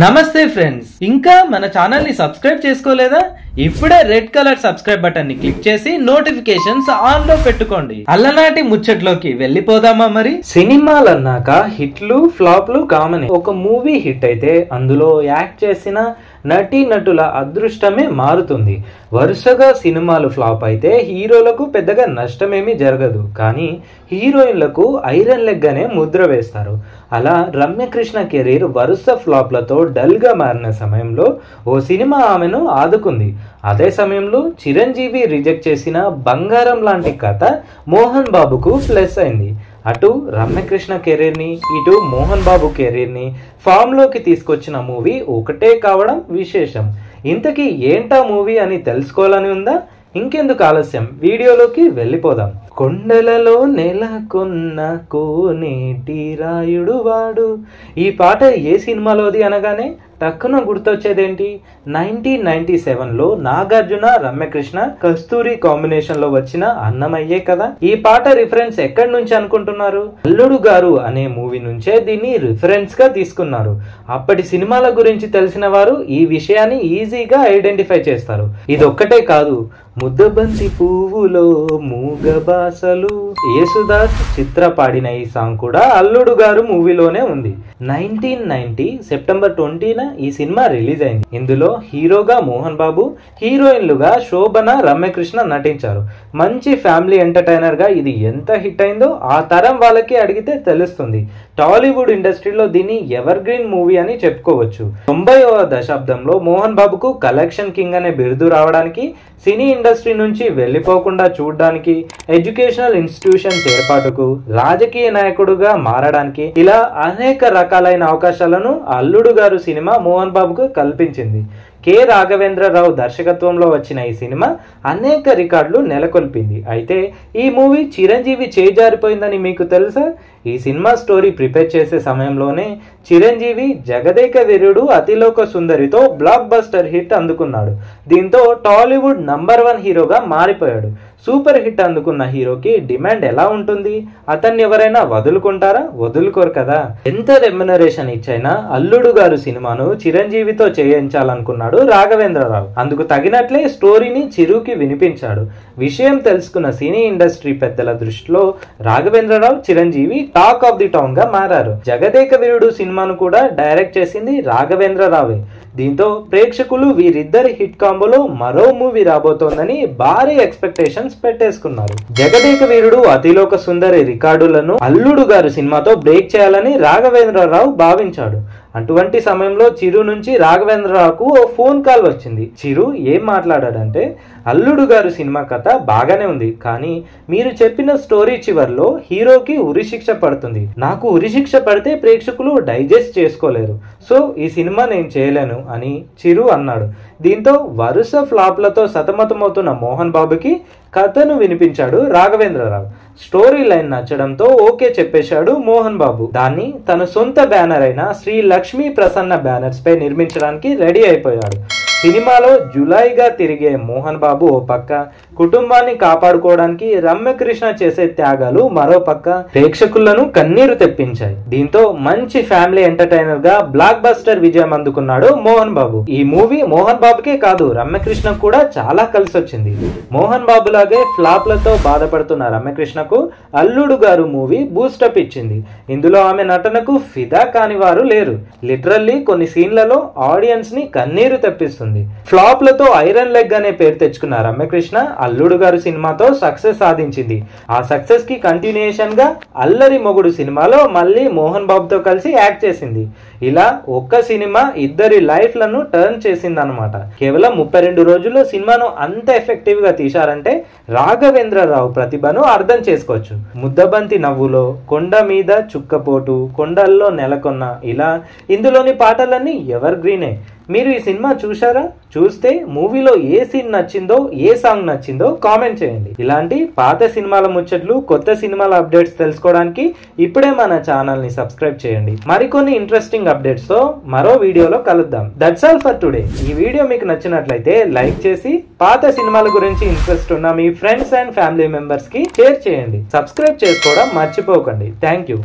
నమస్తే ఫ్రెండ్స్, ఇంకా మన ఛానల్ ని సబ్స్క్రైబ్ చేసుకోలేదా? ఇప్పుడే రెడ్ కలర్ సబ్స్క్రైబ్ బటన్ ని క్లిక్ చేసి నోటిఫికేషన్స్ ఆన్ లో పెట్టుకోండి. అల్లనాటి ముచ్చట్లోకి వెళ్ళిపోదామా మరి? సినిమాలు అన్నాక హిట్లు ఫ్లాప్లు కామన్. ఒక మూవీ హిట్ అయితే అందులో యాక్ట్ చేసిన నటీ నటుల అదృష్టమే మారుతుంది. వరుసగా సినిమాలు ఫ్లాప్ అయితే హీరోలకు పెద్దగా నష్టమేమీ జరగదు, కానీ హీరోయిన్లకు ఐరన్ లెగ్ అనే ముద్ర వేస్తారు. అలా రమ్యకృష్ణ కెరీర్ వరుస ఫ్లాప్లతో డల్ గా మారిన సమయంలో ఓ సినిమా ఆమెను ఆదుకుంది. అదే సమయంలో చిరంజీవి రిజెక్ట్ చేసిన బంగారం లాంటి కథ మోహన్ బాబుకు ప్లస్ అయింది. అటు రమ్యకృష్ణ కెరీర్ని, ఇటు మోహన్ బాబు కెరీర్ని ఫామ్లోకి తీసుకొచ్చిన మూవీ ఒకటే కావడం విశేషం. ఇంతకీ ఏంటా మూవీ అని తెలుసుకోవాలని ఉందా? ఇంకెందుకు ఆలస్యం, వీడియోలోకి వెళ్ళిపోదాం. కొండలలో నెలకొన్న కోనేటి రాయుడు వాడు. ఈ పాట ఏ సినిమాలోది అనగానే టక్కున గుర్తొచ్చేదేంటి? 1997లో నాగార్జున రమ్యకృష్ణ కస్తూరి కాంబినేషన్ లో వచ్చిన అన్నమయ్యే కదా. ఈ పాట రిఫరెన్స్ ఎక్కడి నుంచి అనుకుంటున్నారు? అల్లుడు గారు అనే మూవీ నుంచే దీన్ని రిఫరెన్స్ గా తీసుకున్నారు. అప్పటి సినిమాల గురించి తెలిసిన వారు ఈ విషయాన్ని ఈజీగా ఐడెంటిఫై చేస్తారు. ఇదొక్కటే కాదు, ముద్దబంతి పువ్వులో మూగ బాసలు, యేసుదాస్ చిత్ర పాడిన ఈ సాంగ్ కూడా అల్లుడు గారు మూవీలోనే ఉంది. 1990 సెప్టెంబర్ 20న ఈ సినిమా రిలీజ్ అయింది. ఇందులో హీరోగా మోహన్ బాబు, హీరోయిన్లుగా శోభన, రమ్యకృష్ణ నటించారు. మంచి ఫ్యామిలీ ఎంటర్టైనర్ గా ఇది ఎంత హిట్ అయిందో ఆ తరం వాళ్ళకి అడిగితే తెలుస్తుంది. టాలీవుడ్ ఇండస్ట్రీలో దీన్ని ఎవర్ గ్రీన్ మూవీ అని చెప్పుకోవచ్చు. 90వ దశాబ్దంలో మోహన్ బాబుకు కలెక్షన్ కింగ్ అనే బిరుదు రావడానికి, సినీ ఇండస్ట్రీ నుంచి వెళ్ళిపోకుండా చూడడానికి, ఎడ్యుకేషనల్ ఇన్స్టిట్యూషన్స్ ఏర్పాటుకు, రాజకీయ నాయకుడుగా మారడానికి, ఇలా అనేక రకాలైన అవకాశాలను అల్లుడు గారు సినిమా మోహన్ బాబుకు కల్పించింది. కె రాఘవేంద్రరావు దర్శకత్వంలో వచ్చిన ఈ సినిమా అనేక రికార్డులు నెలకొల్పింది. అయితే ఈ మూవీ చిరంజీవి చేజారిపోయిందని మీకు తెలుసా? ఈ సినిమా స్టోరీ ప్రిపేర్ చేసే సమయంలోనే Chiranjeevi Jagadeka Veerudu Athiloka సుందరితో block buster hit అందుకున్నాడు. దీంతో టాలీవుడ్ నంబర్ 1 హీరోగా మారిపోయాడు. సూపర్ హిట్ అందుకున్న హీరోకి డిమాండ్ ఎలా ఉంటుంది? అతన్ని ఎవరైనా వదులుకుంటారా? వదులుకోరు కదా. ఎంత రెమ్యునరేషన్ ఇచ్చైనా అల్లుడు గారు సినిమాను చిరంజీవితో చేయించాలనుకున్నాడు రాఘవేంద్రరావు. అందుకు తగినట్లే స్టోరీని చిరుకి వినిపించాడు. విషయం తెలుసుకున్న సినీ ఇండస్ట్రీ పెద్దల దృష్టిలో Raghavendra Rao, Chiranjeevi talk of the town గా మారారు. జగదేక వీరుడు సినిమాను కూడా డైరెక్ట్ చేసింది రాఘవేంద్రరావే. దీంతో ప్రేక్షకులు వీరిద్దరి హిట్ కాంబోలో మరో మూవీ రాబోతోందని భారీ ఎక్స్పెక్టేషన్స్ పెట్టేసుకున్నారు. జగదేక వీరుడు అతిలోక సుందరి రికార్డులను అల్లుడు గారు సినిమాతో బ్రేక్ చేయాలని రాఘవేంద్రరావు భావించాడు. అటువంటి సమయంలో చిరు నుంచి రాఘవేంద్రరావుకు ఓ ఫోన్ కాల్ వచ్చింది. చిరు ఏం మాట్లాడాడంటే, అల్లుడు గారు సినిమా కథ బాగానే ఉంది, కానీ మీరు చెప్పిన స్టోరీ చివర్లో హీరోకి ఉరిశిక్ష పడుతుంది. నాకు ఉరిశిక్ష పడితే ప్రేక్షకులు డైజెస్ట్ చేసుకోలేరు, సో ఈ సినిమా నేను చేయలేను అని చిరు అన్నాడు. దీంతో వరుస ఫ్లాప్లతో సతమతమవుతున్న మోహన్ బాబుకి కథను వినిపించాడు రాఘవేంద్రరావు. స్టోరీ లైన్ నచ్చడంతో ఓకే చెప్పేశాడు మోహన్ బాబు. దాన్ని తన సొంత బ్యానర్ అయిన శ్రీ లక్ష్మీ ప్రసన్న బ్యానర్స్ పై నిర్మించడానికి రెడీ అయిపోయాడు. సినిమాలో జులాయిగా తిరిగే మోహన్ బాబు ఓ పక్క, కుటుంబాన్ని కాపాడుకోవడానికి రమ్యకృష్ణ చేసే త్యాగాలు మరో పక్క ప్రేక్షకులను కన్నీరు తెప్పించాయి. దీంతో మంచి ఫ్యామిలీ ఎంటర్టైనర్ గా బ్లాక్ బస్టర్ విజయం అందుకున్నాడు మోహన్ బాబు. ఈ మూవీ మోహన్ బాబుకే కాదు, రమ్యకృష్ణ కూడా చాలా కలిసి వచ్చింది. మోహన్ బాబు లాగే ఫ్లాప్లతో బాధపడుతున్న రమ్యకృష్ణకు అల్లుడు గారు మూవీ బూస్టప్ ఇచ్చింది. ఇందులో ఆమె నటనకు ఫిదా కాని వారు లేరు. లిటరల్లీ కొన్ని సీన్లలో ఆడియన్స్ ని కన్నీరు తెప్పిస్తుంది. ఫ్లాప్లతో ఐరన్ లెగ్ అనే పేరు తెచ్చుకున్న రమ్యకృష్ణ అల్లుడు గారు సినిమాతో సక్సెస్ సాధించింది. ఆ సక్సెస్ కి కంటిన్యూషన్ గా అల్లరి మొగుడు సినిమాలో మళ్ళీ మోహన్ బాబుతో కలిసి యాక్ట్ చేసింది. ఇలా ఒక్క సినిమా ఇద్దరి లైఫ్ లను టర్న్ చేసింది అనమాట. కేవలం 32 రోజుల్లో సినిమాను అంత ఎఫెక్టివ్ గా తీశారంటే రాఘవేంద్రరావు ప్రతిభను అర్థం చేసుకోవచ్చు. ముద్దబంతి నవ్వులో, కొండ మీద చుక్కపోటు, కొండల్లో నెలకొన్న, ఇలా ఇందులోని పాటలన్నీ ఎవర్ గ్రీనే. మీరు ఈ సినిమా చూశారా? చూస్తే మూవీలో ఏ సీన్ నచ్చిందో, ఏ సాంగ్ నచ్చిందో కామెంట్ చేయండి. ఇలాంటి పాత సినిమాల ముచ్చట్లు, కొత్త సినిమాల అప్డేట్స్ తెలుసుకోవడానికి ఇప్పుడే మన ఛానల్ ని సబ్స్క్రైబ్ చేయండి. మరికొన్ని ఇంట్రెస్టింగ్ అప్డేట్స్ తో మరో వీడియోలో కలుద్దాం. That's all for today. ఈ వీడియో మీకు నచ్చినట్లయితే లైక్ చేసి పాత సినిమాల గురించి ఇంట్రెస్ట్ ఉన్న మీ ఫ్రెండ్స్ అండ్ ఫ్యామిలీ మెంబర్స్ కి షేర్ చేయండి. సబ్స్క్రైబ్ చేసుకోవడం మర్చిపోకండి. Thank you.